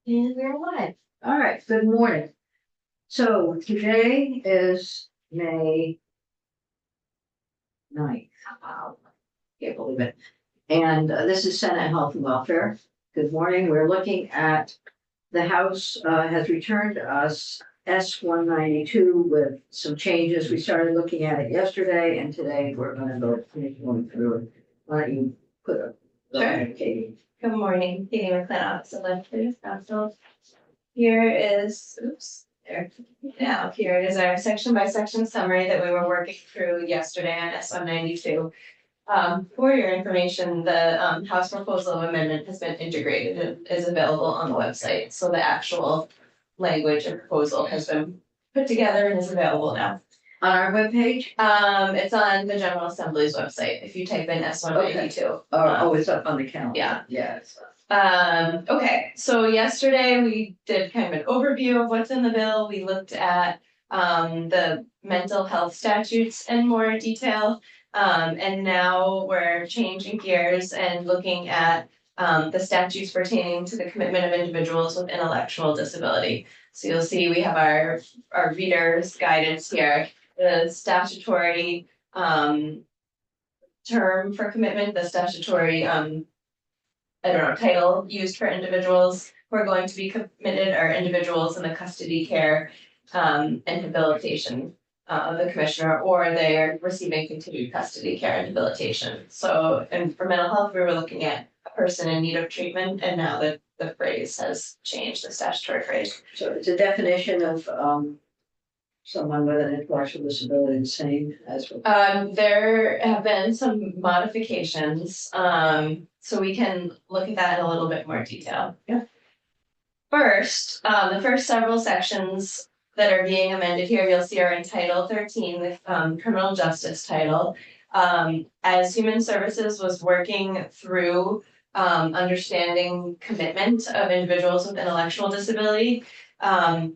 And we're live. All right, good morning. So today is May 9th. Wow, can't believe it. And this is Senate Health and Welfare. Good morning. We're looking at, the House has returned us S-192 with some changes. We started looking at it yesterday and today we're gonna go through it. Why don't you put a, Sure. Katie? Good morning, Katie McLean, Office of Legislative Council. Here is, here it is our section by section summary that we were working through yesterday on S-192. For your information, the House proposal of amendment has been integrated and is available on the website. So the actual language and proposal has been put together and is available now. On our webpage? It's on the General Assembly's website. If you type in S-192. Oh, it's up on the calendar. Yeah. Yeah. It's Okay, so yesterday we did kind of an overview of what's in the bill. We looked at the mental health statutes in more detail. And now we're changing gears and looking at the statutes pertaining to the commitment of individuals with intellectual disability. So you'll see we have our reader's guidance here, the statutory term for commitment, the statutory title used for individuals who are going to be committed are individuals in the custody care and habilitation of the commissioner, or they are receiving continued custody care and habilitation. So, and for mental health, we were looking at a person in need of treatment, and now the phrase has changed, the statutory phrase. So it's a definition of someone with an intellectual disability, the same as. There have been some modifications, so we can look at that in a little bit more detail. Yeah. First, the first several sections that are being amended here, you'll see are in Title 13, the criminal justice title. As Human Services was working through understanding commitment of individuals with intellectual disability,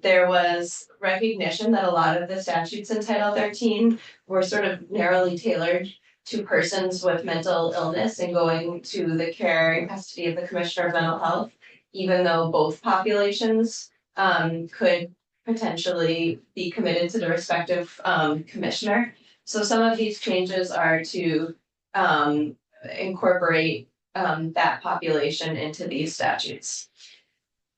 there was recognition that a lot of the statutes in Title 13 were sort of narrowly tailored to persons with mental illness and going to the care and custody of the Commissioner of Mental Health, even though both populations could potentially be committed to the respective commissioner. So some of these changes are to incorporate that population into these statutes.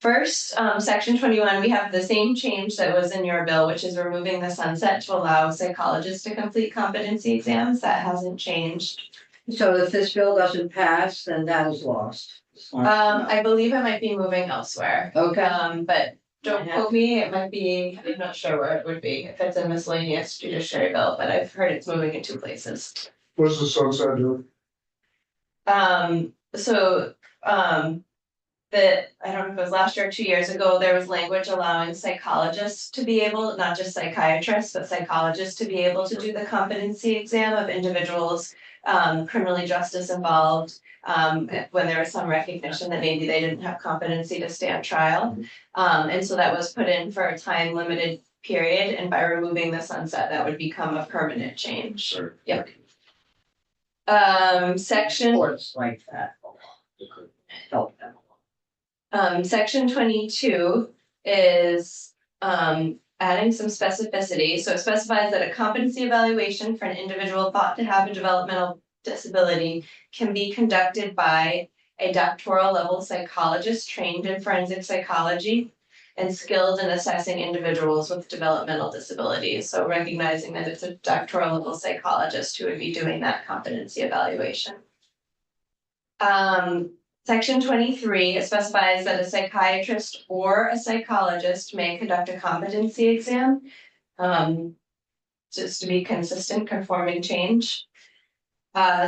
First, section 21, we have the same change that was in your bill, which is removing the sunset to allow psychologists to complete competency exams. That hasn't changed. So if this bill doesn't pass, then that is lost. I believe it might be moving elsewhere. Okay. But don't quote me, it might be, I'm not sure where it would be, if it's a miscellaneous judiciary bill, but I've heard it's moving in 2 places. What's the sunset do? That, I don't know if it was last year or 2 years ago, there was language allowing psychologists to be able, not just psychiatrists, but psychologists to be able to do the competency exam of individuals criminally justice involved, when there was some recognition that maybe they didn't have competency to stand trial. And so that was put in for a time limited period, and by removing the sunset, that would become a permanent change. Sure. Yep. Section. Courts like that. Help them. Section 22 is adding some specificity. So it specifies that a competency evaluation for an individual thought to have a developmental disability can be conducted by a doctoral level psychologist trained in forensic psychology and skilled in assessing individuals with developmental disabilities. So recognizing that it's a doctoral level psychologist who would be doing that competency evaluation. Section 23, it specifies that a psychiatrist or a psychologist may conduct a competency exam. Just to be consistent, conforming change.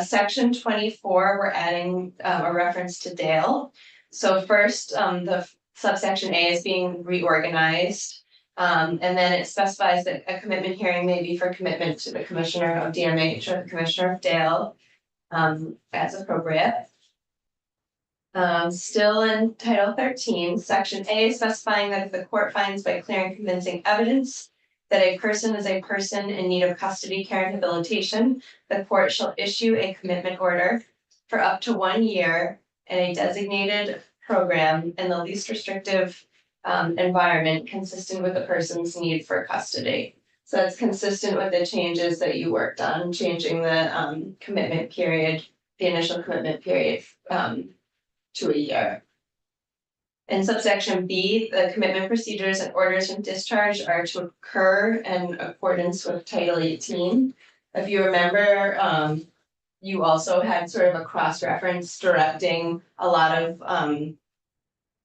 Section 24, we're adding a reference to Dale. So first, the subsection A is being reorganized. And then it specifies that a commitment hearing may be for commitment to the Commissioner of DMH or the Commissioner of Dale, as appropriate. Still in Title 13, Section A is specifying that if the court finds by clear and convincing evidence that a person is a person in need of custody care and habilitation, the court shall issue a commitment order for up to 1 year, and a designated program in the least restrictive environment consistent with the person's need for custody. So that's consistent with the changes that you worked on, changing the commitment period, the initial commitment period to a year. In subsection B, the commitment procedures and orders from discharge are to occur in accordance with Title 18. If you remember, you also had sort of a cross-reference directing a lot of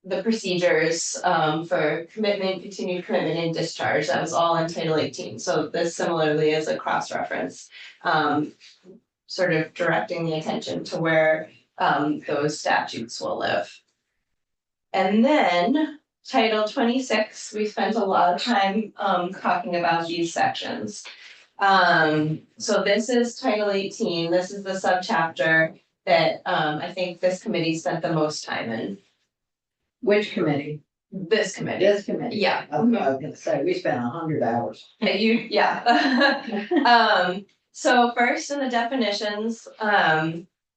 the procedures for commitment, continued commitment, and discharge. That was all in Title 18. So this similarly is a cross-reference, sort of directing the attention to where those statutes will live. And then Title 26, we spent a lot of time talking about these sections. So this is Title 18. This is the subchapter that I think this committee spent the most time in. Which committee? This committee. This committee. Yeah. I was gonna say, we spent 100 hours. Yeah. So first in the definitions,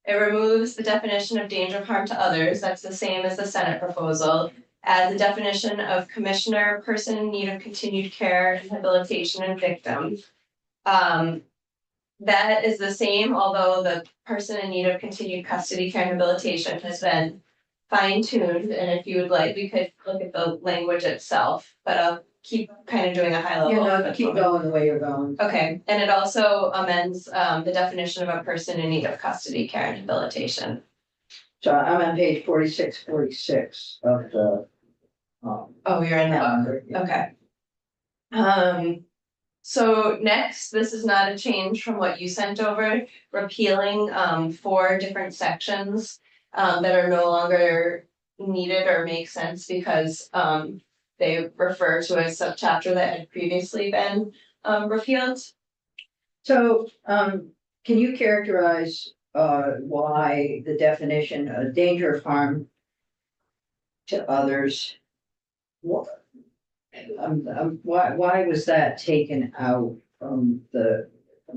it removes the definition of danger of harm to others. That's the same as the Senate proposal. Adds the definition of commissioner, person in need of continued care, rehabilitation, and victim. That is the same, although the person in need of continued custody, care, and rehabilitation has been fine-tuned, and if you would like, we could look at the language itself, but I'll keep kind of doing a high level. You know, keep going the way you're going. Okay, and it also amends the definition of a person in need of custody, care, and rehabilitation. So I'm on page 46 of the. Oh, you're in the book, calendar. okay. So next, this is not a change from what you sent over, repealing 4 different sections that are no longer needed or make sense because they refer to a subchapter that had previously been repealed. So, can you characterize why the definition of danger of harm to others? Why was that taken out from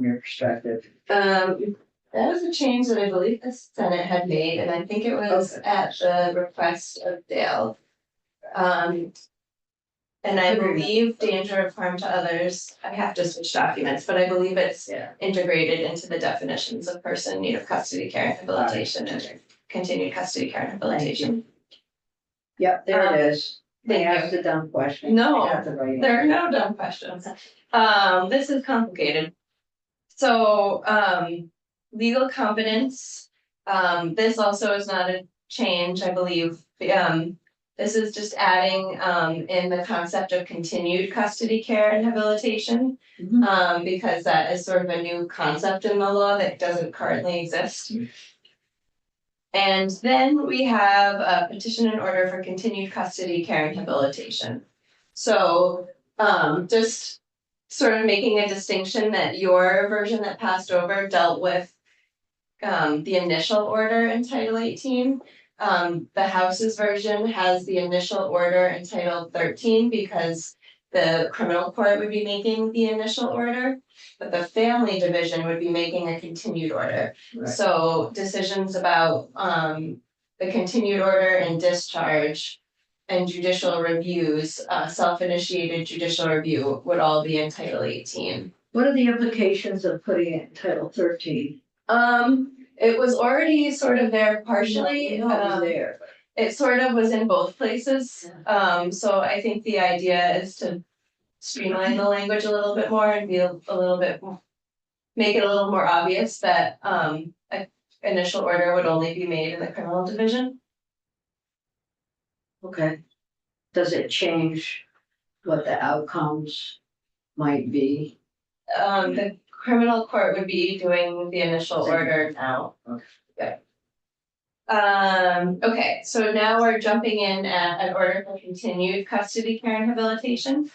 your perspective? That was a change that I believe the Senate had made, and I think it was at the request of Dale. And I believe danger of harm to others, I have to switch documents, but I believe it's integrated into the definitions of person in need of custody, care, and rehabilitation, and continued custody, care, and rehabilitation. Yep, there it is. They thank you. asked a dumb question. No, I got the right There are answer. no dumb questions. This is complicated. So, legal competence, this also is not a change, I believe. This is just adding, in the concept of continued custody, care, and rehabilitation. Mhm. Because that is sort of a new concept in the law that doesn't currently exist. And then we have a petition and order for continued custody, care, and rehabilitation. So, just sort of making a distinction that your version that passed over dealt with the initial order in Title 18. The House's version has the initial order in Title 13 because the criminal court would be making the initial order, but the family division would be making a continued order. Right. So decisions about the continued order and discharge and judicial reviews, self-initiated judicial review would all be in Title 18. What are the implications of putting it in Title 13? It was already sort of there partially. No, it was there. It sort of was in both places. So I think the idea is to streamline the language a little bit more and be a little bit, make it a little more obvious that an initial order would only be made in the criminal division. Okay. Does it change what the outcomes might be? The criminal court would be doing the initial order now. Okay. Okay, so now we're jumping in at an order for continued custody, care, and rehabilitation.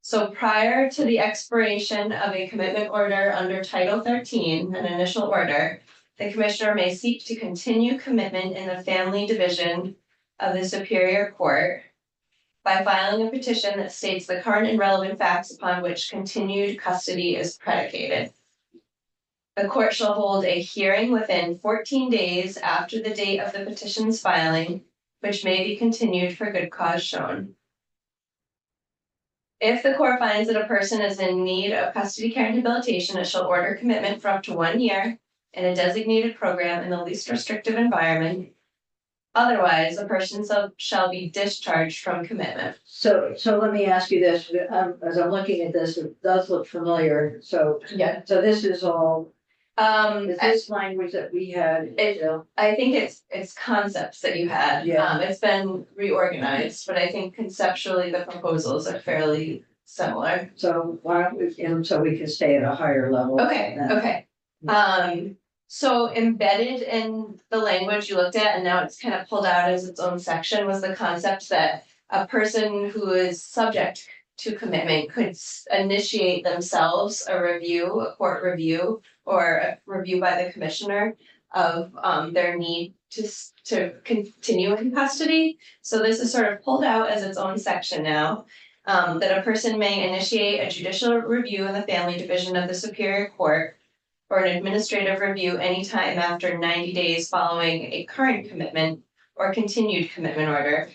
So prior to the expiration of a commitment order under Title 13, an initial order, the commissioner may seek to continue commitment in the family division of the Superior Court by filing a petition that states the current and relevant facts upon which continued custody is predicated. The court shall hold a hearing within 14 days after the date of the petition's filing which may be continued for good cause shown. If the court finds that a person is in need of custody care and rehabilitation, it shall order commitment for up to 1 year in a designated program in the least restrictive environment. Otherwise, the person shall be discharged from commitment. So let me ask you this, as I'm looking at this, it does look familiar, so. Yeah. So this is all, is I this language that we had? I think it's concepts that you had. Yeah. It's been reorganized, but I think conceptually the proposals are fairly similar. So why don't we, and so we can stay at a higher level. Okay, then. okay. So embedded in the language you looked at, and now it's kind of pulled out as its own section, was the concept that a person who is subject to commitment could initiate themselves a review, a court review, or a review by the commissioner of their need to continue in custody. So this is sort of pulled out as its own section now. That a person may initiate a judicial review in the family division of the Superior Court or an administrative review anytime after 90 days following a current commitment or continued commitment order,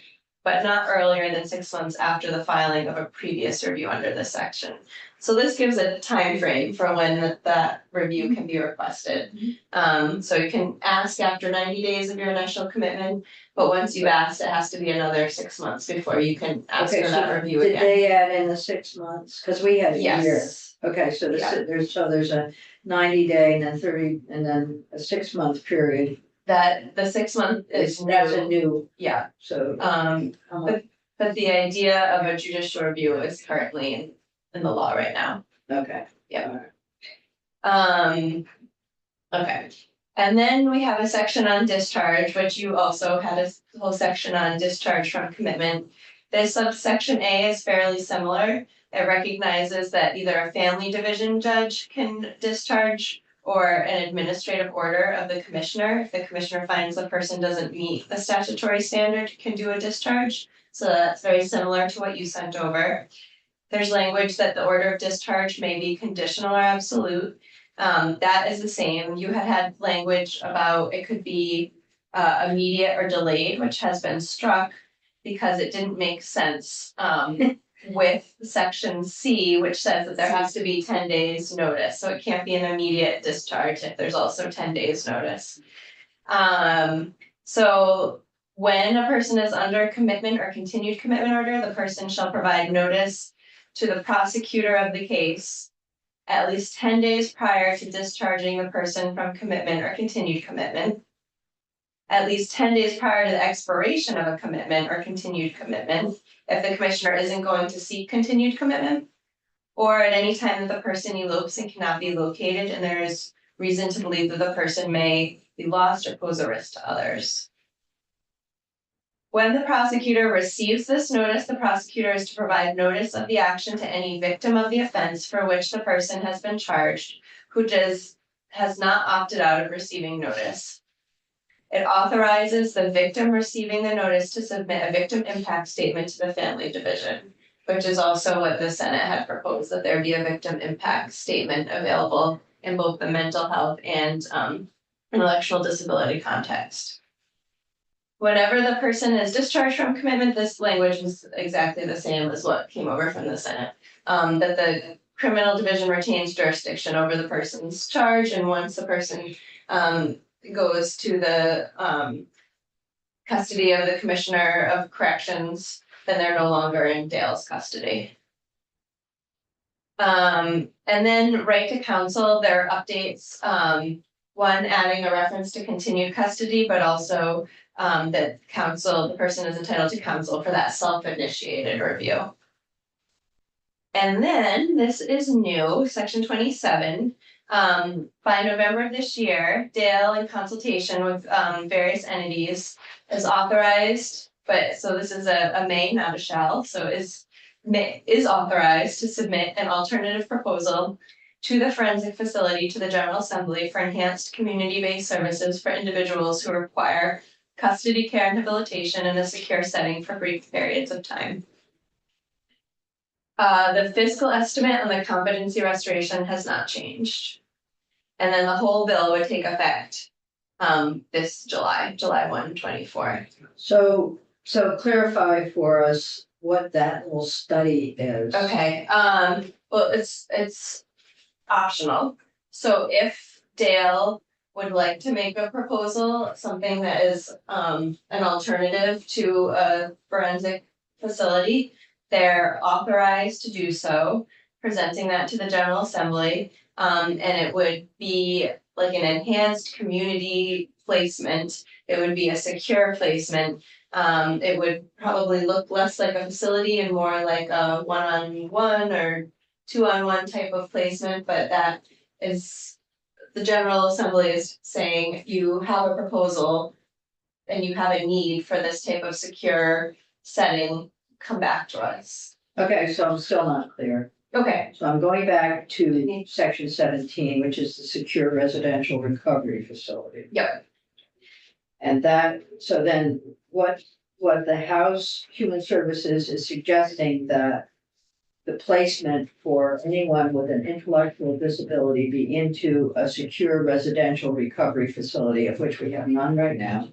but not earlier than 6 months after the filing of a previous review under this section. So this gives a time frame for when that review can be requested. So you can ask after 90 days of your initial commitment, but once you've asked, it has to be another 6 months before you can ask Okay, for so that review did again. they add in the 6 months? Cause we had a year. Yes, Okay, so Yeah. there's a 90-day and then 30, and then a 6-month period. that the 6 month is That's a new, new, yeah. so. But the idea of a judicial review is currently in the law right now. Okay. Yeah. Okay, and then we have a section on discharge, which you also had a whole section on discharge from commitment. This subsection A is fairly similar. It recognizes that either a family division judge can discharge or an administrative order of the commissioner. If the commissioner finds the person doesn't meet the statutory standard, can do a discharge. So that's very similar to what you sent over. There's language that the order of discharge may be conditional or absolute. That is the same. You had language about it could be immediate or delayed, which has been struck because it didn't make sense with section C, which says that there has to be 10 days notice. So it can't be an immediate discharge if there's also 10 days notice. So when a person is under commitment or continued commitment order, the person shall provide notice to the prosecutor of the case at least 10 days prior to discharging the person from commitment or continued commitment. At least 10 days prior to the expiration of a commitment or continued commitment, if the commissioner isn't going to seek continued commitment. Or at any time that the person elopes and cannot be located and there is reason to believe that the person may be lost or pose a risk to others. When the prosecutor receives this notice, the prosecutor is to provide notice of the action to any victim of the offense for which the person has been charged, who has not opted out of receiving notice. It authorizes the victim receiving the notice to submit a victim impact statement to the family division, which is also what the Senate had proposed, that there be a victim impact statement available in both the mental health and intellectual disability context. Whenever the person is discharged from commitment, this language is exactly the same as what came over from the Senate. That the criminal division retains jurisdiction over the person's charge, and once the person goes to the custody of the Commissioner of Corrections, then they're no longer in Dale's custody. And then right to counsel, there are updates, one adding a reference to continued custody, but also that the person is entitled to counsel for that self-initiated review. And then this is new, section 27. By November of this year, Dale, in consultation with various entities, is authorized, so this is a may, not a shall, so is authorized to submit an alternative proposal to the forensic facility to the General Assembly for enhanced community-based services for individuals who require custody care and rehabilitation in a secure setting for brief periods of time. The fiscal estimate on the competency restoration has not changed. And then the whole bill would take effect this July 1, 2024. So clarify for us what that little study is. Okay, well, it's optional. So if Dale would like to make a proposal, something that is an alternative to a forensic facility, they're authorized to do so, presenting that to the General Assembly. And it would be like an enhanced community placement. It would be a secure placement. It would probably look less like a facility and more like a one-on-one or two-on-one type of placement, but that is, the General Assembly is saying you have a proposal and you have a need for this type of secure setting, come back to us. Okay, so I'm still not clear. Okay, So I'm going back to section 17, which is the secure residential recovery facility. yep, And that, so then what the House Human Services is suggesting that the placement for anyone with an intellectual disability be into a secure residential recovery facility, of which we have none right now.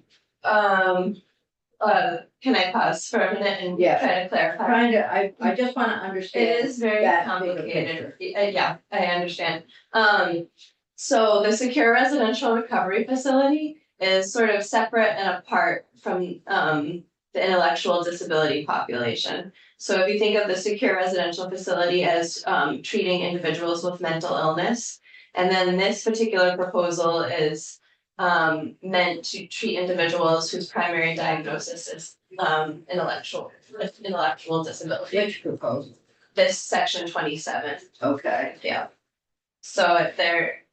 can I pause for a minute and Yeah. try to clarify? I just wanna understand. It is very that bigger complicated, yeah, I understand. So the secure residential recovery facility is sort of separate and apart from the intellectual disability population. So if you think of the secure residential facility as treating individuals with mental illness, and then this particular proposal is meant to treat individuals whose primary diagnosis is intellectual disability. Which proposal? This section 27, Okay, yeah. So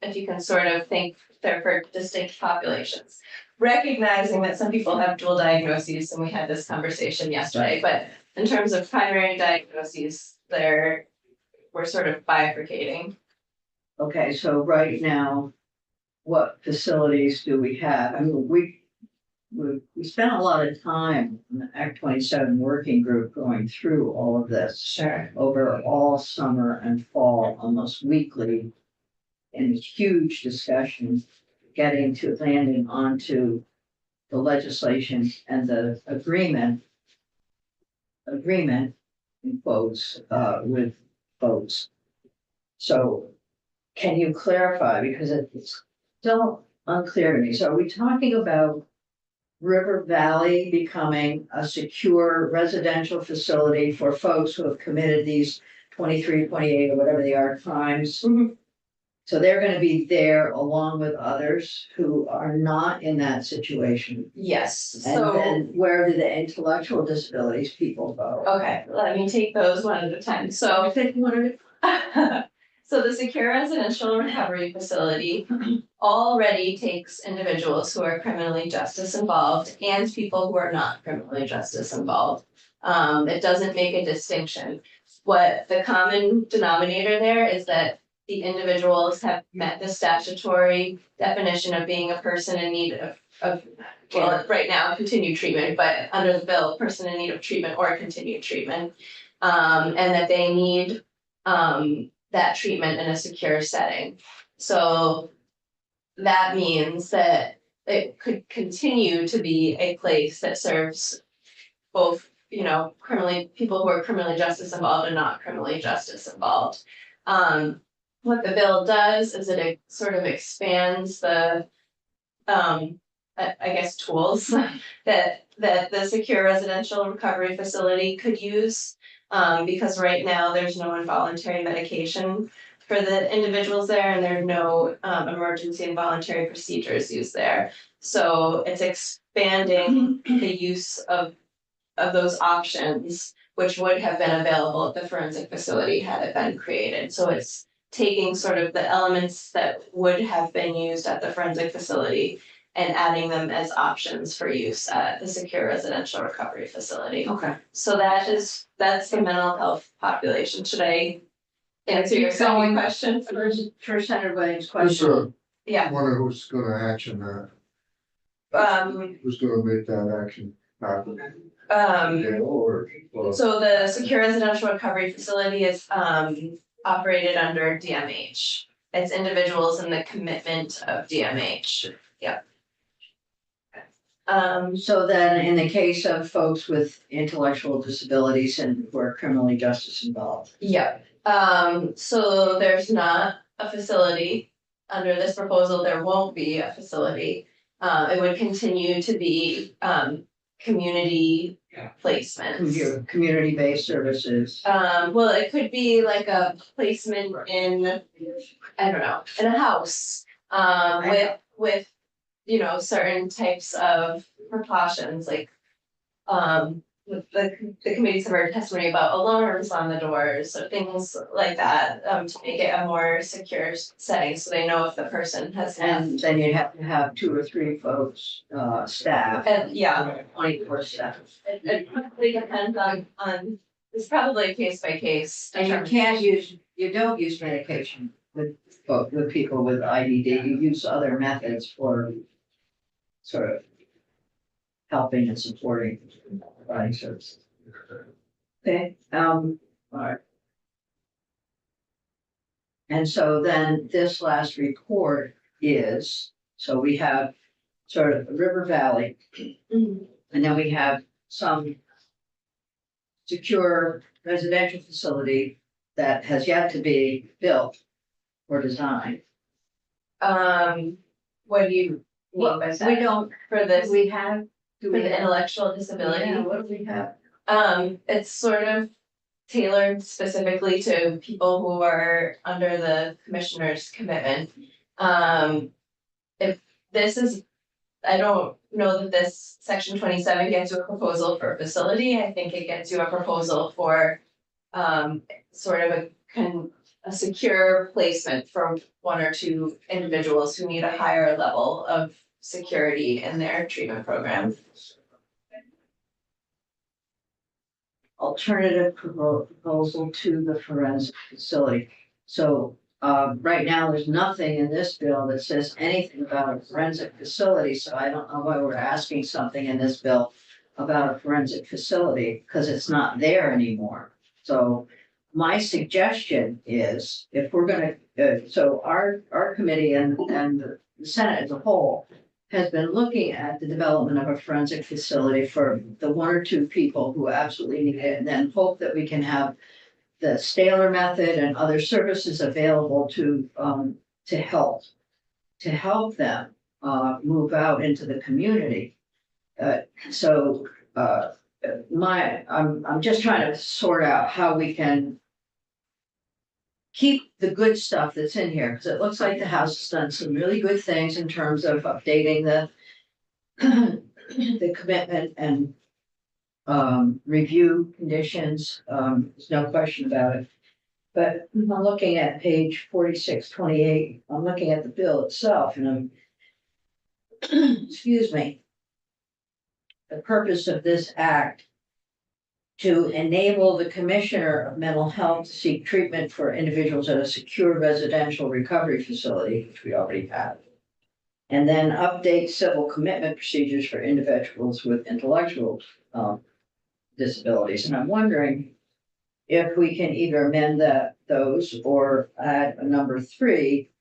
if you can sort of think they're for distinct populations. Recognizing that some people have dual diagnoses, and we had this conversation yesterday, but in terms of primary diagnoses, we're sort of bifurcating. okay, so right now, what facilities do we have? I mean, we spent a lot of time in the Act 27 working group going through all of this Sure. over all summer and fall, almost weekly. In huge discussion, getting to landing onto the legislation and the agreement in quotes, with votes. So can you clarify, because it's still unclear to me. So are we talking about River Valley becoming a secure residential facility for folks who have committed these 23, 28, or whatever they are crimes? Mhm. So they're gonna be there along with others who are not in that situation. Yes, And so, then where do the intellectual disabilities people go? okay, let me take those one at a time, so. I think one of So the secure residential recovery facility already takes individuals who are criminally justice involved and people who are not criminally justice involved. It doesn't make a distinction. What the common denominator there is that the individuals have met the statutory definition of being a person in need of well, right now, continued treatment, but under the bill, person in need of treatment or continued treatment. And that they need that treatment in a secure setting. So that means that it could continue to be a place that serves both, people who are criminally justice involved and not criminally justice involved. What the bill does is it sort of expands the I guess tools that the secure residential recovery facility could use. Because right now there's no involuntary medication for the individuals there, and there are no emergency and voluntary procedures used there. So it's expanding the use of those options, which would have been available at the forensic facility had it been created. So it's taking sort of the elements that would have been used at the forensic facility and adding them as options for use at the secure residential recovery facility. Okay. So that's the mental health population. Should I answer your Keep second going. question? For Senator Williams' Just question. Yeah, wonder who's gonna action that, who's gonna make that action happen? Dale or? So the secure residential recovery facility is operated under DMH. It's individuals in the commitment of DMH. So then in the case of folks with intellectual disabilities and who are criminally justice involved. yeah, so there's not a facility. Under this proposal, there won't be a facility. It would continue to be, community placements. Community-based services. Well, it could be like a placement in, I don't know, in a house. With, you know, certain types of precautions, like. With the committee's heard testimony about alarms on the doors, or things like that, to make it a more secure setting, so they know if the person has left. And then you'd have to have 2 or 3 folks, staff, And, yeah, 24/7. it probably depends on, it's probably case by case. And you don't use medication with people with IDD, you use other methods for sort of helping and supporting providing services. Okay, all right. And so then this last report is, so we have sort of River Valley, Mhm. and then we have some secure residential facility that has yet to be built or designed. What do you mean by that? We don't, For this, we have. for the intellectual disability? Yeah, what do we have? It's sort of tailored specifically to people who are under the commissioner's commitment. If this is, I don't know that this section 27 gets you a proposal for a facility, I think it gets you a proposal for. Sort of a secure placement for 1 or 2 individuals who need a higher level of security in their treatment program. Alternative proposal to the forensic facility. So, right now, there's nothing in this bill that says anything about a forensic facility, so I don't know why we're asking something in this bill about a forensic facility, because it's not there anymore. So my suggestion is, if we're gonna, so our committee and the Senate as a whole has been looking at the development of a forensic facility for the 1 or 2 people who absolutely need it, and then hope that we can have the Staler method and other services available to help them move out into the community. I'm just trying to sort out how we can keep the good stuff that's in here, because it looks like the House has done some really good things in terms of updating the commitment and review conditions. There's no question about it. But I'm looking at page 4628, I'm looking at the bill itself, and I'm excuse me. The purpose of this act to enable the Commissioner of Mental Health to seek treatment for individuals at a secure residential recovery facility, which we already have. And then update civil commitment procedures for individuals with intellectual disabilities. And I'm wondering if we can either amend those or add a number 3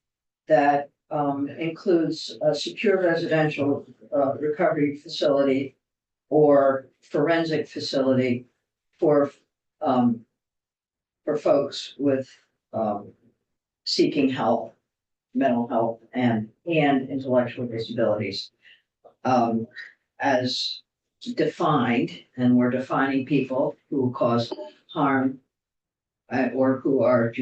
that includes a secure residential recovery facility or forensic facility for folks with seeking help, mental health and intellectual disabilities. As defined, and we're defining people who cause harm or who are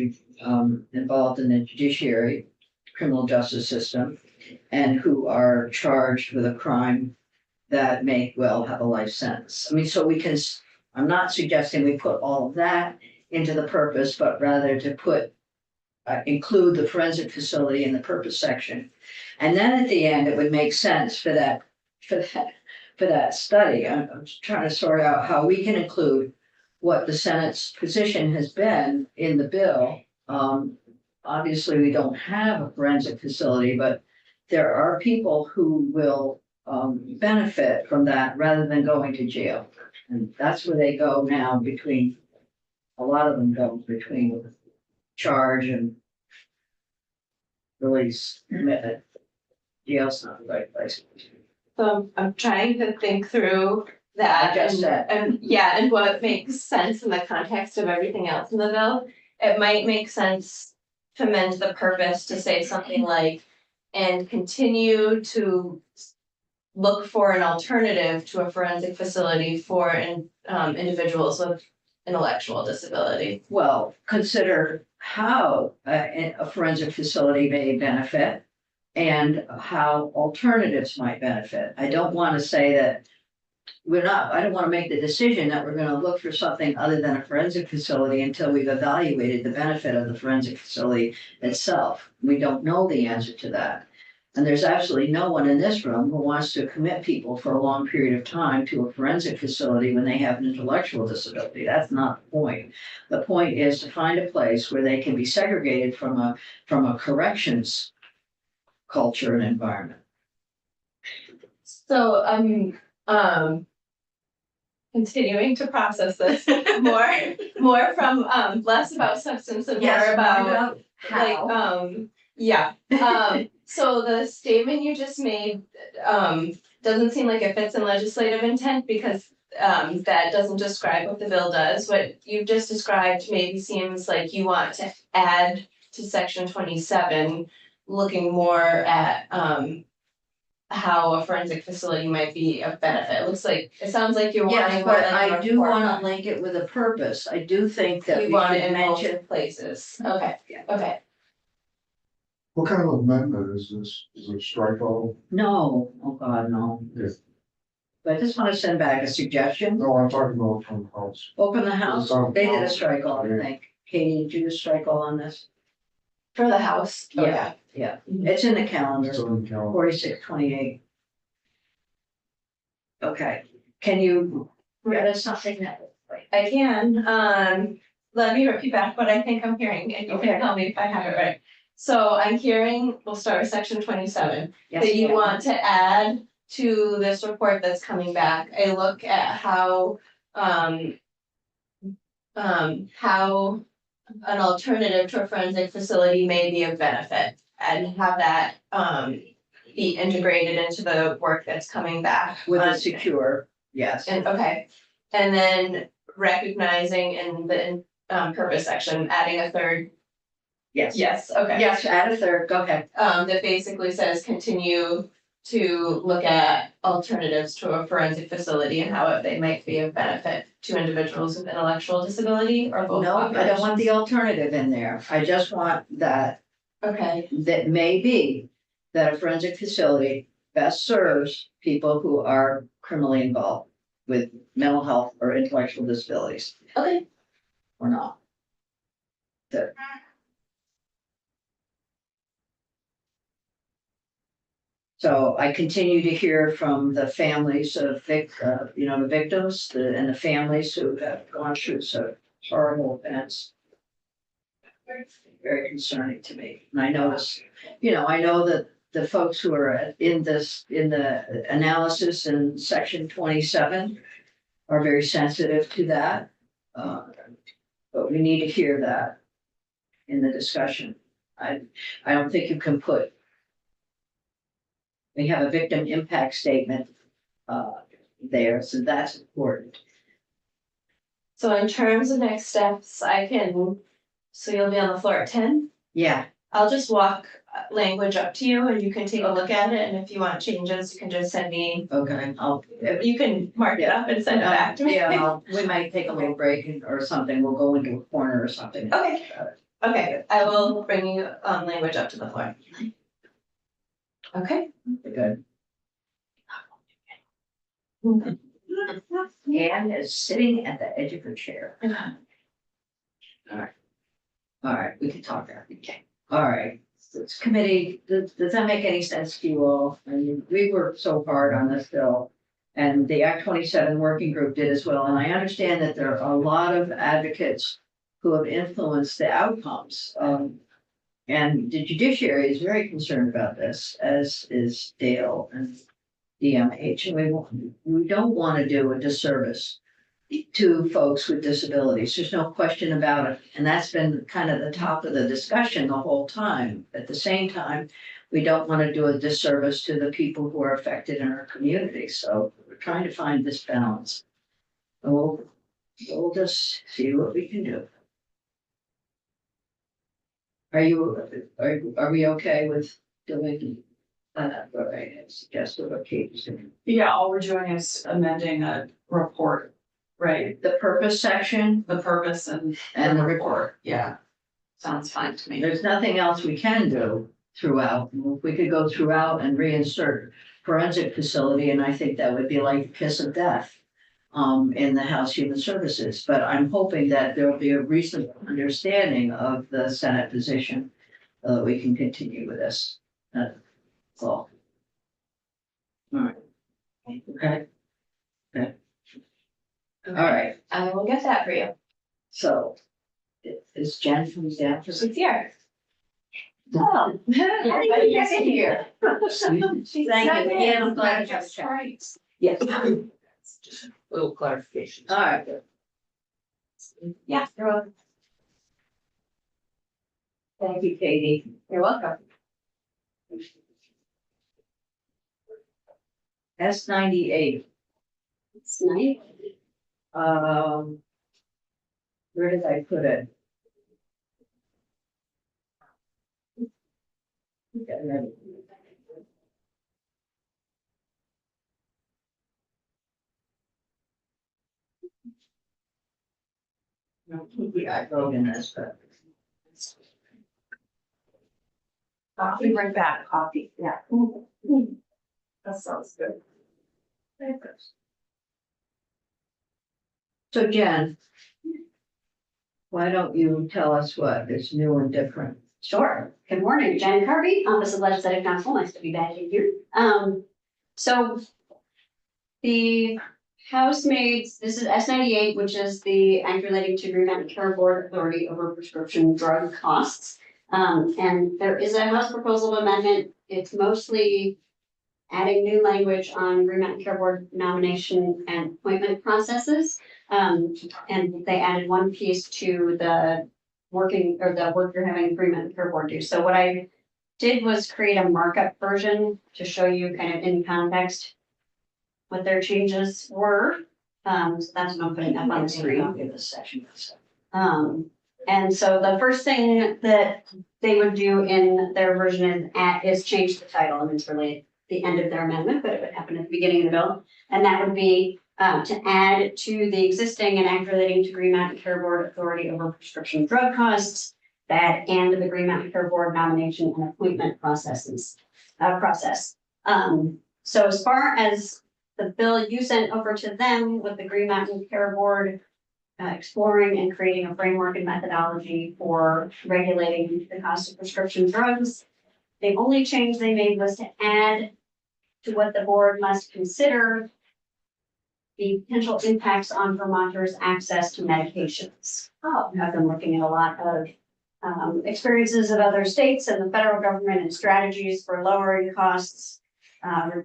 involved in the judiciary, criminal justice system, and who are charged with a crime that may well have a life sentence. I mean, so we can, I'm not suggesting we put all of that into the purpose, but rather to include the forensic facility in the purpose section. And then at the end, it would make sense for that study. I'm just trying to sort out how we can include what the Senate's position has been in the bill. Obviously, we don't have a forensic facility, but there are people who will benefit from that rather than going to jail. And that's where they go now a lot of them go between charge and release commitment. Jail's not the right place. So I'm trying to think through that. I just and- said. And yeah, and what makes sense in the context of everything else in the bill. It might make sense to amend the purpose to say something like, and continue to look for an alternative to a forensic facility for individuals with intellectual disability. Well, consider how a forensic facility may benefit and how alternatives might benefit. I don't want to say that I don't want to make the decision that we're going to look for something other than a forensic facility until we've evaluated the benefit of the forensic facility itself. We don't know the answer to that. And there's absolutely no one in this room who wants to commit people for a long period of time to a forensic facility when they have an intellectual disability. That's not the point. The point is to find a place where they can be segregated from a corrections culture and environment. So I'm continuing to process this more from less about substance and more about like, yeah, so the statement you just made, doesn't seem like it fits in legislative intent because. That doesn't describe what the bill does. What you've just described maybe seems like you want to add to section 27, looking more at, how a forensic facility might be of benefit. It sounds like you're Yes, wanting. but more like I a do want format. to link it with a purpose. I do think that You we want it should in mention. both places. Okay, Yeah. okay. What kind of amendment is this? Is it strike all? No, oh God, no. Yes. But I just want to send back a suggestion. No, I'm talking about from house. Open the house. It's on They did a council. strike all, I think. Katie, did you do a strike all on this? For the house. Oh, Yeah. Yeah, it's in the calendar, It's on council. 4628. Okay, can you get us something that? I can, let me repeat back what I think I'm hearing and you Okay. can tell me if I have it right. So I'm hearing, we'll start with section 27. Yes, That you ma'am. want to add to this report that's coming back, a look at how how an alternative to a forensic facility may be of benefit and have that be integrated into the work that's coming back. With a on- secure, yes. And okay, and then recognizing in the purpose section, adding a third, Yes. yes, okay. Yes, add a third, go ahead. That basically says continue to look at alternatives to a forensic facility and how they might be of benefit to individuals with intellectual disability or both. No, I don't want the alternative in there. I just want that Okay, may be that a forensic facility best serves people who are criminally involved with mental health or intellectual disabilities okay, or not. So I continue to hear from the families of the victims and the families who have gone through so horrible events. Very concerning to me. And I notice, I know that the folks who are in the analysis in section 27 are very sensitive to that. But we need to hear that in the discussion. I don't think you can put. We have a victim impact statement there, so that's important. so in terms of next steps, so you'll be on the floor at 10? Yeah, I'll just walk language up to you and you can take a look at it, and if you want changes, you can just send me, okay, you can mark it up and send it back to me. Yeah, we might take a little break or something, we'll go into a corner or something. Okay, okay, I will bring you language up to the floor. Okay. Good. Anne is sitting at the edge of her chair. All right, we can talk after. Okay. All right, this committee, does that make any sense to you all? I mean, we worked so hard on this bill. And the Act 27 working group did as well, and I understand that there are a lot of advocates who have influenced the outcomes. And the judiciary is very concerned about this, as is Dale and DMH, and we don't want to do a disservice to folks with disabilities. There's no question about it. And that's been kind of the top of the discussion the whole time. At the same time, we don't want to do a disservice to the people who are affected in our community, so we're trying to find this balance. And we'll just see what we can do. Are we okay with doing what I suggested, what Kate was doing? Yeah, all we're doing is amending a report, right? The purpose section The purpose and and the the report. report, yeah. Sounds fine to me. There's nothing else we can do throughout. We could go throughout and reinsert forensic facility, and I think that would be like a kiss of death in the House Human Services, but I'm hoping that there will be a reasonable understanding of the Senate position. We can continue with this. That's all. All right. Okay. Okay. All right, I will get that for you. so is Jen from staff? She's here. Oh. How did you get in here? Thank you. Yeah, I'm glad to have a chat. Right. Yes. Just a little clarification. All right. Yeah, you're welcome. Thank you, Katie. You're welcome. S98. It's nice. Where did I put it? Okay, ready. No, I wrote in this, but. We bring back coffee, yeah. That sounds good. So Jen, why don't you tell us what is new and different? Sure. Good morning, Jen Carvey, Office of Legislative Counsel. Nice to be back in here. So the housemaids, this is S98, which is the Act relating to Green Mountain Care Board authority over prescription drug costs. And there is a House proposal amendment. It's mostly adding new language on Green Mountain Care Board nomination and appointment processes. And they added one piece to the work you're having Green Mountain Care Board do. So what I did was create a markup version to show you kind of in context what their changes were. So that's what I'm putting up on the screen. Give this section. And so the first thing that they would do in their version is change the title, and it's really the end of their amendment, but it would happen at the beginning of the bill. And that would be to add to the existing and act relating to Green Mountain Care Board authority over prescription drug costs, that and the Green Mountain Care Board nomination and appointment process. So as far as the bill you sent over to them with the Green Mountain Care Board exploring and creating a framework and methodology for regulating the cost of prescription drugs, the only change they made was to add to what the board must consider the potential impacts on Vermonters' access to medications. I've been looking at a lot of experiences of other states and the federal government and strategies for lowering costs,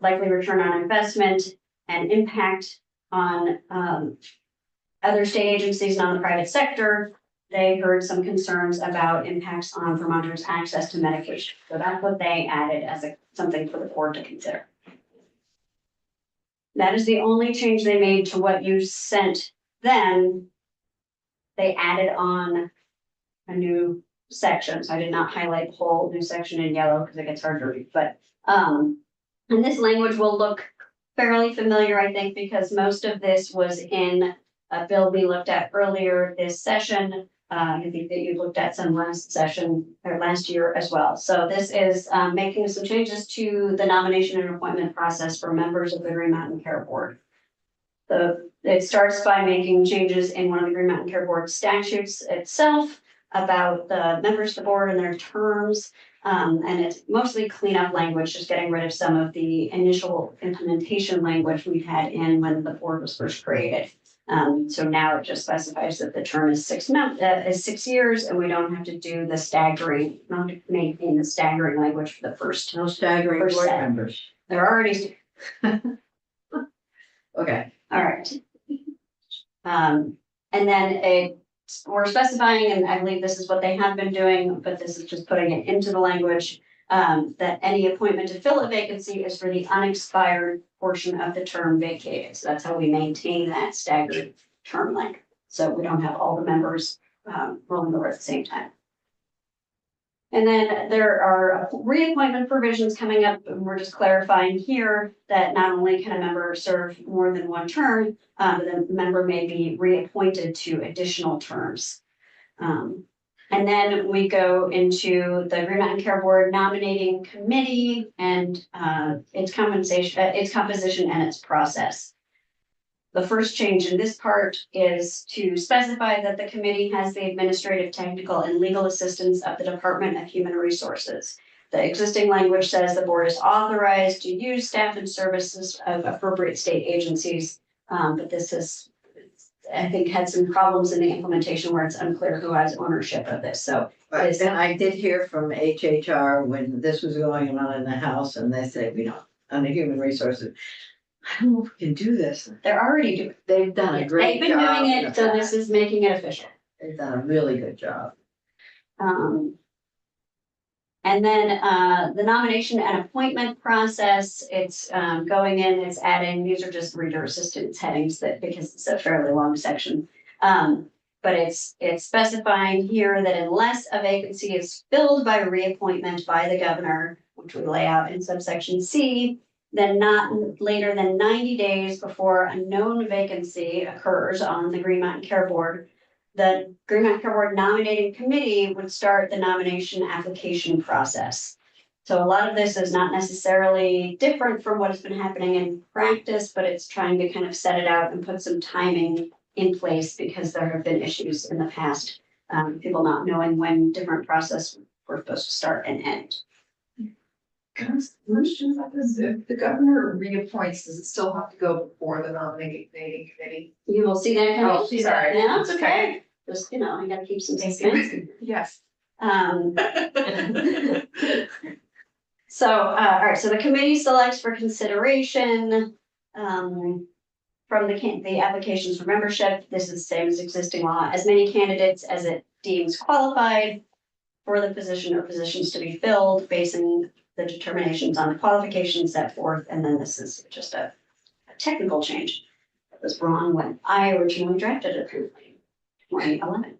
likely return on investment, and impact on other state agencies and on the private sector. They heard some concerns about impacts on Vermonters' access to medication. So that's what they added as something for the board to consider. That is the only change they made to what you sent them. They added on a new section. So I did not highlight the whole new section in yellow because it gets hard to read, but and this language will look fairly familiar, I think, because most of this was in a bill we looked at earlier this session. I think that you looked at some last session or last year as well. So this is making some changes to the nomination and appointment process for members of the Green Mountain Care Board. It starts by making changes in one of the Green Mountain Care Board statutes itself about the members of the board and their terms. And it's mostly cleanup language, just getting rid of some of the initial implementation language we had in when the board was first created. So now it just specifies that the term is 6 years, and we don't have to do the staggering, not to maintain the staggering language for the first. No staggering board First set. members. They're already, Okay. all right. And then we're specifying, and I believe this is what they have been doing, but this is just putting it into the language, that any appointment to fill a vacancy is for the unexpired portion of the term vacated. So that's how we maintain that staggered term length. So we don't have all the members rolling over at the same time. And then there are reappointment provisions coming up, and we're just clarifying here that not only can a member serve more than one term, but the member may be reappointed to additional terms. And then we go into the Green Mountain Care Board nominating committee and its composition and its process. The first change in this part is to specify that the committee has the administrative, technical, and legal assistance of the Department of Human Resources. The existing language says the board is authorized to use staff and services of appropriate state agencies, but this has, I think, had some problems in the implementation where it's unclear who has ownership of this. So But then I did hear from HHR when this was going on in the House, and they said, on the human resources, I don't know if we can do this. they're already doing. They've done a great They've job. been doing in it, the so past. this is making it official. They've done a really good job. And then the nomination and appointment process, it's going in, it's adding, these are just reader assistance headings because it's a fairly long section. But it's specifying here that unless a vacancy is filled by reappointment by the governor, which we lay out in subsection C, then not later than 90 days before a known vacancy occurs on the Green Mountain Care Board, the Green Mountain Care Board nominating committee would start the nomination application process. So a lot of this is not necessarily different from what has been happening in practice, but it's trying to kind of set it out and put some timing in place because there have been issues in the past, people not knowing when different processes were supposed to start and end. Can I ask a question about this? If the governor reappoints, does it still have to go before the nominating committee? You will see that coming. Oh, sorry. Yeah, it's okay. Just, I gotta keep some suspense. Yes. Um, so, all right, so the committee selects for consideration, from the applications for membership. This is the same as existing law, as many candidates as it deems qualified for the position or positions to be filled, basing the determinations on the qualifications set forth. And then this is just a technical change that was wrong when I originally drafted it in 2011.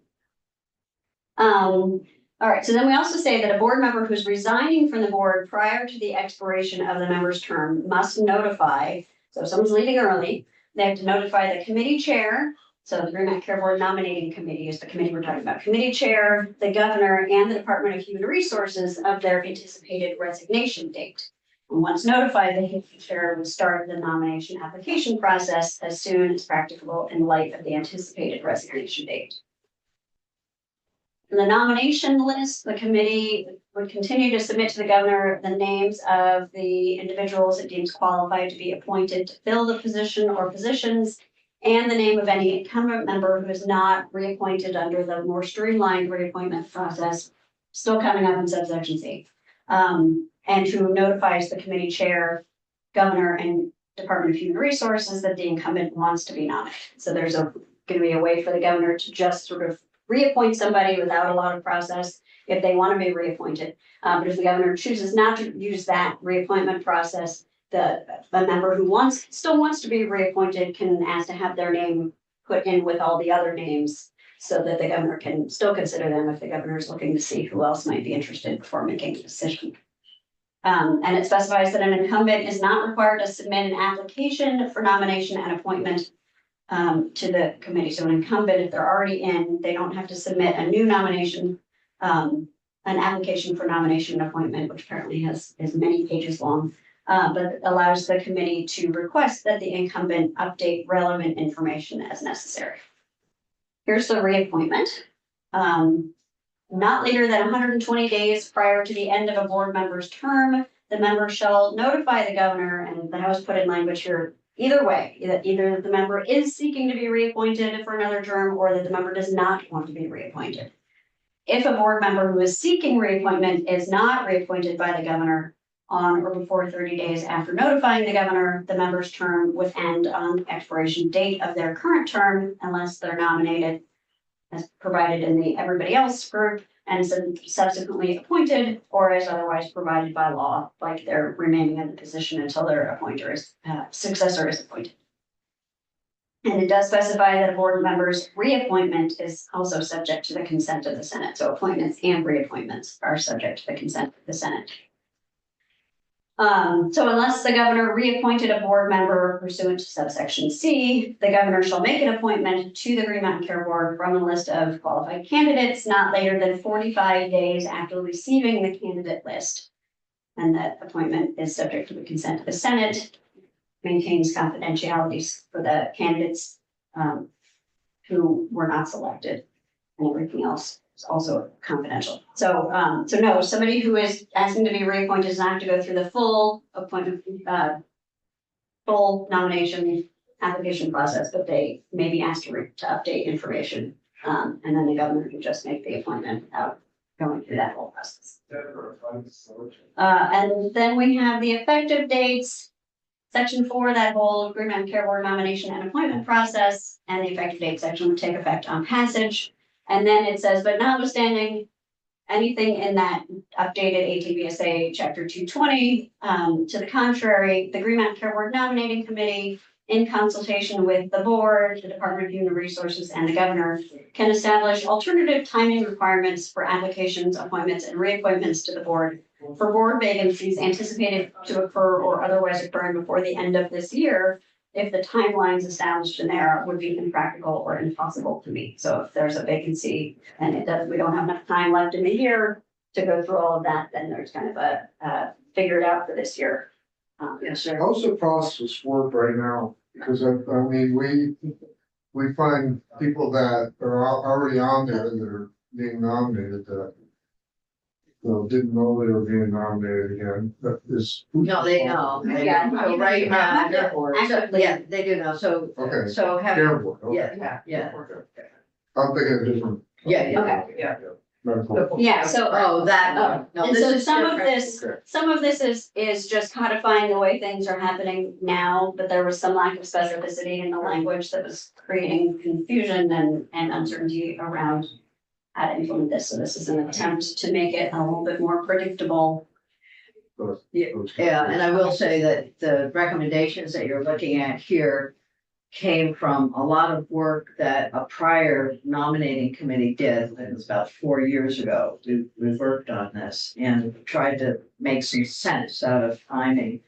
All right, so then we also say that a board member who's resigning from the board prior to the expiration of the member's term must notify, so if someone's leaving early, they have to notify the committee chair. So the Green Mountain Care Board nominating committee is the committee we're talking about. Committee chair, the governor, and the Department of Human Resources of their anticipated resignation date. And once notified, the committee chair will start the nomination application process as soon as practicable in light of the anticipated resignation date. In the nomination list, the committee would continue to submit to the governor the names of the individuals it deems qualified to be appointed to fill the position or positions, and the name of any incumbent member who is not reappointed under the more streamlined reappointment process, still coming up in subsection C, and who notifies the committee chair, governor, and Department of Human Resources that the incumbent wants to be nominated. So there's going to be a way for the governor to just sort of reappoint somebody without a lot of process if they want to be reappointed. But if the governor chooses not to use that reappointment process, a member who still wants to be reappointed can ask to have their name put in with all the other names so that the governor can still consider them if the governor is looking to see who else might be interested before making a decision. And it specifies that an incumbent is not required to submit an application for nomination and appointment to the committee. So an incumbent, if they're already in, they don't have to submit a new nomination, an application for nomination and appointment, which apparently is many pages long, but allows the committee to request that the incumbent update relevant information as necessary. Here's the reappointment. Not later than 120 days prior to the end of a board member's term, the member shall notify the governor, and the House put in language here. Either way, either the member is seeking to be reappointed for another term or that the member does not want to be reappointed. If a board member who is seeking reappointment is not reappointed by the governor on or before 30 days after notifying the governor, the member's term would end on the expiration date of their current term unless they're nominated as provided in the everybody else group and subsequently appointed or as otherwise provided by law, like they're remaining in the position until their successor is appointed. And it does specify that a board member's reappointment is also subject to the consent of the Senate. So appointments and reappointments are subject to the consent of the Senate. So unless the governor reappointed a board member pursuant to subsection C, the governor shall make an appointment to the Green Mountain Care Board from a list of qualified candidates not later than 45 days after receiving the candidate list. And that appointment is subject to the consent of the Senate, maintains confidentiality for the candidates who were not selected, and everything else is also confidential. So no, somebody who is asking to be reappointed does not have to go through the full appointment, full nomination application process, but they may be asked to update information. And then the governor can just make the appointment without going through that whole process. And then we have the effective dates. Section 4, that whole Green Mountain Care Board nomination and appointment process, and the effective date section would take effect on passage. And then it says, but notwithstanding anything in that updated ATVSA Chapter 220, to the contrary, the Green Mountain Care Board Nominating Committee, in consultation with the board, the Department of Human Resources, and the governor, can establish alternative timing requirements for applications, appointments, and reappointments to the board for board vacancies anticipated to occur or otherwise occurring before the end of this year, if the timelines established in there would be impractical or impossible to meet. So if there's a vacancy and we don't have enough time left in the year to go through all of that, then there's kind of a figure it out for this year. Yes, sir. How's the process work right now? Because I mean, we find people that are already on there that are being nominated that didn't know they were being nominated again, but this. No, they know. Yeah. So right now, Actively. yeah, they do know. So, Okay. so have, Care board, okay. yeah. Okay. I'm thinking of different. Yeah. Okay. Yeah. Medical. Yeah, so. Oh, that one. No, And this so is some of different. this, Okay. some of this is just codifying the way things are happening now, but there was some lack of specificity in the language that was creating confusion and uncertainty around how to implement this. So this is an attempt to make it a little bit more predictable. Yeah, and I will say that the recommendations that you're looking at here came from a lot of work that a prior nominating committee did. It was about 4 years ago. We worked on this and tried to make some sense out of timing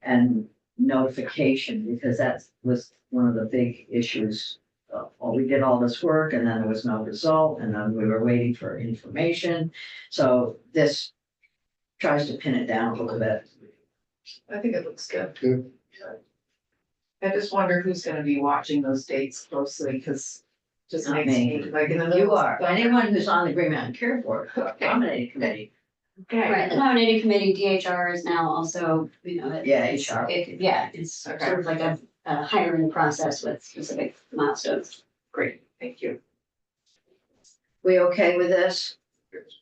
and notification, because that was one of the big issues. Well, we did all this work and then there was no result, and then we were waiting for information. So this tries to pin it down a little bit. I think it looks good. Good. I just wonder who's gonna be watching those dates closely, because just Not makes me. me like in the middle. You of are, summer. anyone who's on the Green Mountain Care Board, nominating committee. Okay. Right, the nominating committee, DHR is now also, Yeah, HR. It's sort of like a hiring process with specific milestones. Great, thank you. We okay with this?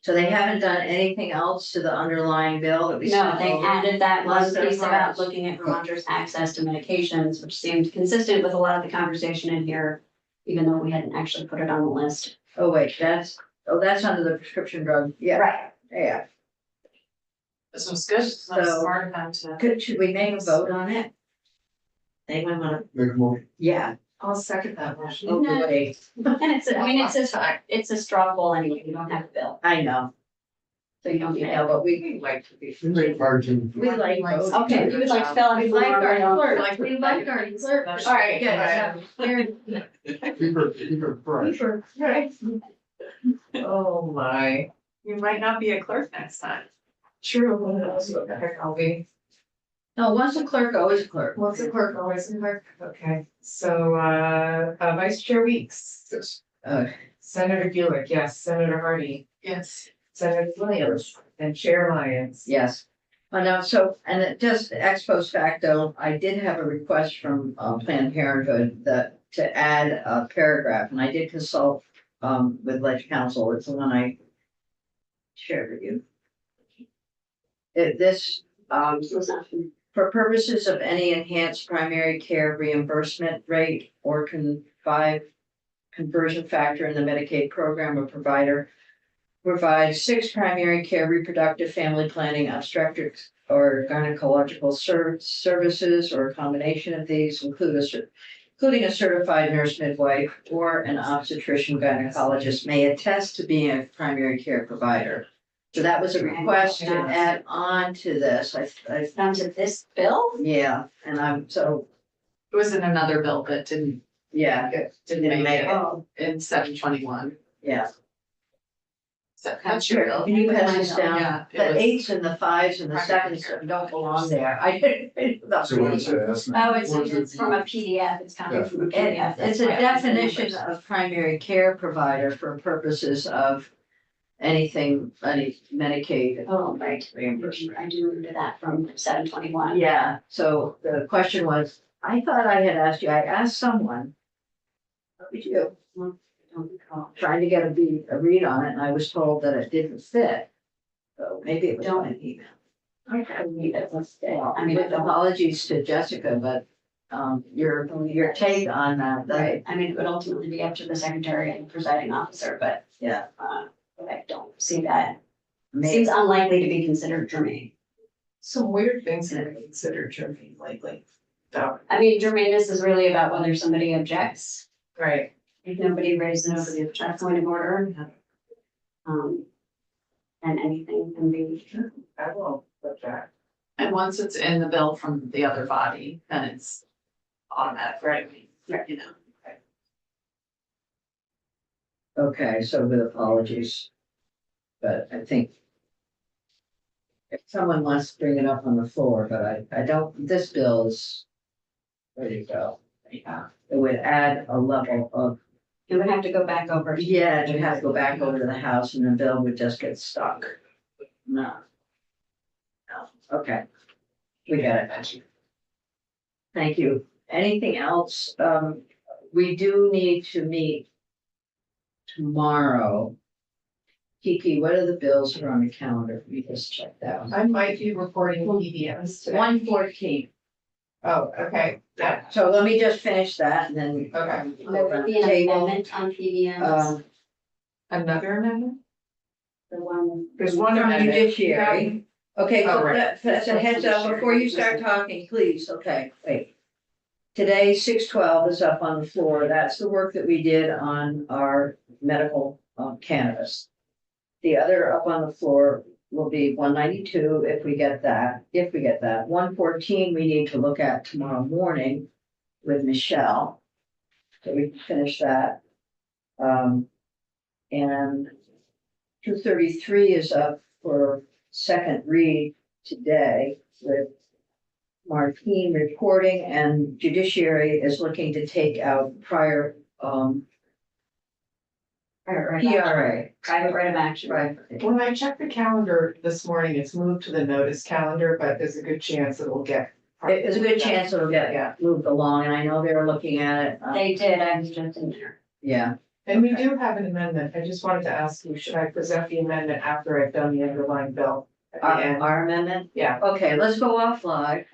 So they haven't done anything else to the underlying bill that we No, sent they over? added that one Plus their piece about parts. looking at Vermonters' access to medications, which seemed consistent with a lot of the conversation in here, even though we hadn't actually put it on the list. Oh, wait, that's under the prescription drug, yeah, Right. yeah. This was good. That's So- smart of them to. Should we make a vote on it? Anyone wanna, Make a motion. yeah, I'll second that motion. okay, And it's a straw poll anyway, you don't have a bill, I know, so you don't need yeah, to. but we We like to be. You make margin. like voting. Okay, you would like to fill out. We a like form, our right? clerk, we like our clerk. All right, good. Keep her fresh. Right. Oh, my. You might not be a clerk next time. True, what the heck I'll be. No, once a clerk, always a clerk. What's the clerk, always a clerk? Okay, so, Vice Chair Weeks. Yes. Senator Gillick, yes. Senator Hardy. Yes. Senator Williams and Chair Lyons. Yes. Now, so, and it just ex post facto, I did have a request from Planned Parenthood to add a paragraph, and I did consult with Ledge Council. It's the one I shared with you. This, So it's not- for purposes of any enhanced primary care reimbursement rate or conversion factor in the Medicaid program, a provider provide 6 primary care, reproductive, family planning, obstetrics, or gynecological services, or a combination of these, including a certified nurse midwife or an obstetrician gynecologist may attest to being a primary care provider. So that was a request to add on to this. Onto this bill? Yeah, and so, It was in another bill, but didn't Didn't make it. Oh, in 721. yeah. So that's your bill. Can you pass this down? Yeah, it The was- 8s and the 5s and the 7s don't belong there. I didn't. So what is it? oh, it's from a PDF, it's coming from a PDF. It's a definition of primary care provider for purposes of anything, any Medicaid. Oh, right, reimbursement, I do remember that from 721. Yeah, so the question was, I thought I had asked you, I asked someone. What did you? Don't recall. Trying to get a read on it, and I was told that it didn't fit. So maybe it was Don't- my email. I can read it, let's say, I mean, With apologies to Jessica, but your take on that, right, I mean, it would ultimately be up to the secretary and presiding officer, but, yeah. but I don't see that. Maybe, Seems unlikely to be considered germane. Some weird things that are considered germane lately. So, I mean, germaneness is really about whether somebody objects. right. If nobody raises a point of order. And anything can be. I will object. And once it's in the bill from the other body, then it's automatic, right? You know. okay, so with apologies. But I think. If someone wants to bring it up on the floor, but I don't, this bill is. There you go. Yeah, it would add a level of. It would have to go back over. Yeah, you'd have to go back over to the house and the bill would just get stuck. No. No, okay. We got it. Thank you. Anything else? We do need to meet tomorrow. Kiki, what are the bills that are on the calendar? We just check that one. I might be reporting PDFs today. 114. Oh, okay, yeah, So let me just finish that and then. okay. There would be an Table, amendment on PDMs, Um, Another amendment? the one. There's one from amendment. judiciary. Okay, Oh, so right. that's a heads up before you start talking, please, okay, wait. Today, 612 is up on the floor. That's the work that we did on our medical cannabis. The other up on the floor will be 192 if we get that, 114 we need to look at tomorrow morning with Michelle. So we can finish that. And 233 is up for second read today with Martine reporting, and judiciary is looking to take out prior PRA. Private right of action. Right. When I checked the calendar this morning, it's moved to the notice calendar, but there's a good chance it will get. There's a good chance it'll Yeah. get moved along, and I know they're looking at it. They did, I was just in there. Yeah, And we do have an amendment. I just wanted to ask you, should I present the amendment after I've done the underlying bill? At the end? our amendment? Yeah. Okay, let's go offline.